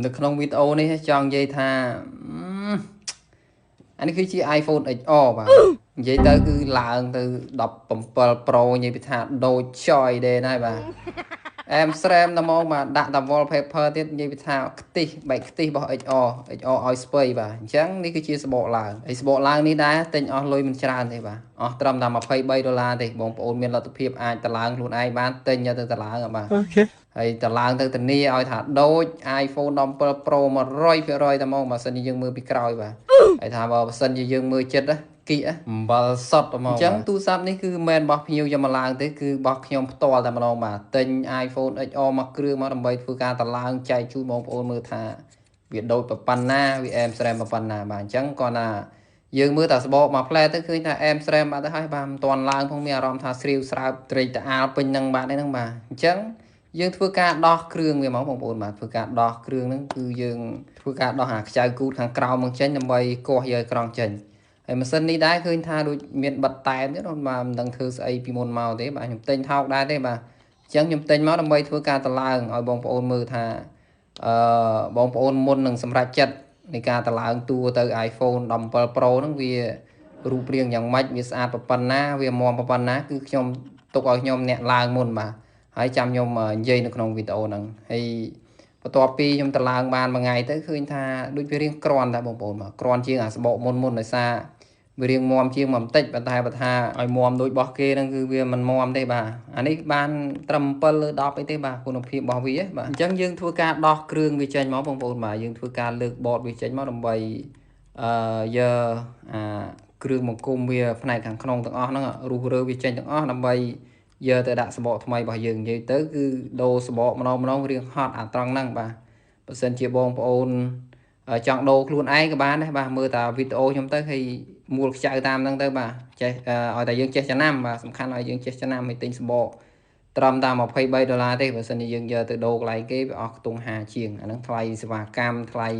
នៅក្នុងវីដេអូនេះចង់និយាយថាអានេះគឺជា iPhone XR បាទនិយាយទៅគឺឡើងទៅ17 Pro និយាយពីថាដូចចយដែរណាបាទអែមស្រែមតែមកបាទដាក់តែ wallpaper ទៀតនិយាយពីថាខ្ទិះបែកខ្ទិះរបស់ XR ឲ្យស្ពៃបាទអញ្ចឹងនេះគឺជាសបកឡើងហើយសបកឡើងនេះដែរទិញអស់លុយមិនច្រើនទេបាទអស់ត្រឹមតែ$23ទេបងប្អូនមានលទ្ធភាពអាចតឡើងខ្លួនឯងបានទិញទៅតឡើងបាទអូខេហើយតឡើងទៅធានាឲ្យថាដូច iPhone 17 Pro 100%តែមកបើសិនជាយើងមើលពីក្រោយបាទហើយថាបើសិនជាយើងមើលចិត្តគីអំបិលសុតហ្មងអញ្ចឹងទូរស័ព្ទនេះគឺមិនមែនរបស់ភ្ញៀវយកមកឡើងទេគឺរបស់ខ្ញុំផ្ទាល់តែម្ដងបាទទិញ iPhone XR មកគ្រឿងមកដើម្បីធ្វើការតឡើងចែកជូនបងប្អូនមើលថាវាដូចប៉ុណ្ណាវាអែមស្រែមប៉ុណ្ណាបាទអញ្ចឹងគាត់ថាយើងមើលតែសបកមកផ្លែទៅឃើញថាអែមស្រែមបាត់ទៅហើយបាទមិនទាន់ឡើងផងមានអារម្មណ៍ថាស្រាវស្រើបត្រេកតាអាលពេញនឹងបាទហ្នឹងបាទអញ្ចឹងយើងធ្វើការដោះគ្រឿងវាមកបងប្អូនបាទធ្វើការដោះគ្រឿងហ្នឹងគឺយើងធ្វើការដោះអាខ្ចៅគូតខាងក្រោមមកចេញដើម្បីកោះយកក្រងចេញហើយម៉ាស៊ីននេះដែរឃើញថាដូចមានបិទតែមទៀតបាទមិនដឹងធ្វើស្អីពីមុនមកទេបាទខ្ញុំទិញថោកដែរទេបាទអញ្ចឹងខ្ញុំទិញមកដើម្បីធ្វើការតឡើងឲ្យបងប្អូនមើលថាបងប្អូនមុននឹងសម្រេចចិត្តនៃការតឡើងតួទៅ iPhone 17 Pro ហ្នឹងវារូបរាងយ៉ាងម៉េចវាស្អាតប៉ុណ្ណាវាមាំប៉ុណ្ណាគឺខ្ញុំទុកឲ្យខ្ញុំអ្នកឡើងមុនបាទហើយចាំខ្ញុំនិយាយនៅក្នុងវីដេអូហ្នឹងហើយបន្ទាប់ពីខ្ញុំតឡើងបានមួយថ្ងៃទៅឃើញថាដូចវារៀងក្រាន់ដែរបងប្អូនបាទក្រាន់ជាងអាសបកមុនដោយសារវារៀងមាំជាងមកបន្តិចប៉ុន្តែបើថាឲ្យមាំដូចរបស់គេហ្នឹងគឺវាមិនមាំទេបាទអានេះបានត្រឹម7លើ10អីទេបាទគុណភាពរបស់វាបាទអញ្ចឹងយើងធ្វើការដោះគ្រឿងវាចេញមកបងប្អូនបាទយើងធ្វើការលើកបតវាចេញមកដើម្បីយកគ្រឿងបង្គុំវាផ្នែកខាងក្នុងទាំងអស់ហ្នឹងរុះរើវាចេញទាំងអស់ដើម្បីយកទៅដាក់សបកថ្មីរបស់យើងនិយាយទៅគឺដូរសបកម្ដងរៀងហត់អាត្រង់ហ្នឹងបាទបើសិនជាបងប្អូនចង់ដូរខ្លួនឯងក៏បានដែរបាទមើលតាវីដេអូខ្ញុំទៅហើយមួលខ្ចៅតាមហ្នឹងទៅបាទចេះឲ្យតែយើងចេះចំណាំបាទសំខាន់ឲ្យយើងចេះចំណាំឲ្យទិញសបកត្រឹមតែ$23ទេបើសិនជាយើងយកទៅដូរកន្លែងគេវាអស់ខ្ទង់50ជាងអាហ្នឹងថ្លៃសេវាកម្មថ្លៃ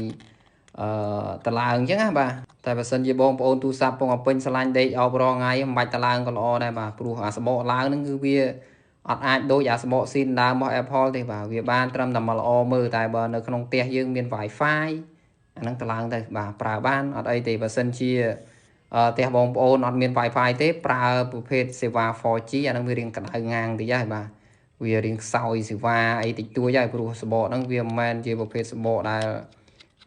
តឡើងអញ្ចឹងណាបាទតែបើសិនជាបងប្អូនទូរស័ព្ទពងពេញឆ្លាញ់ដេកអោបរងថ្ងៃមិនបាច់តឡើងក៏ល្អដែរបាទព្រោះអាសបកឡើងហ្នឹងគឺវាអត់អាចដូចអាសបកស៊ីនដើមរបស់ Apple ទេបាទវាបានត្រឹមតែមកល្អមើលតែបើនៅក្នុងផ្ទះយើងមាន Wi-Fi អាហ្នឹងតឡើងទៅបាទប្រើបានអត់អីទេបើសិនជាផ្ទះបងប្អូនអត់មាន Wi-Fi ទេប្រើប្រភេទសេវា 4G អាហ្នឹងវារៀងក្តៅងាងតិចហើយបាទវារៀងខ្សោយសេវាអីតិចតួចហើយព្រោះសបកហ្នឹងវាមិនមែនជាប្រភេទសបកដែល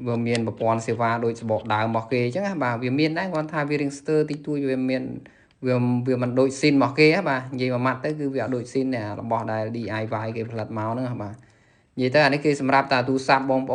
វាមានប្រព័ន្ធសេវាដូចសបកដើមរបស់គេអញ្ចឹងណាបាទវាមានដែរគាត់ថាវារៀងស្ទើរតិចតួចវាមានវាមិនដូចស៊ីនរបស់គេណាបាទនិយាយមួយម៉ាត់ទៅគឺវាអត់ដូចស៊ីនរបស់ដែល DIY គេផលិតមកហ្នឹងណាបាទនិយាយទៅអានេះគេសម្រាប់តែទូរស័ព្ទបងប្អូន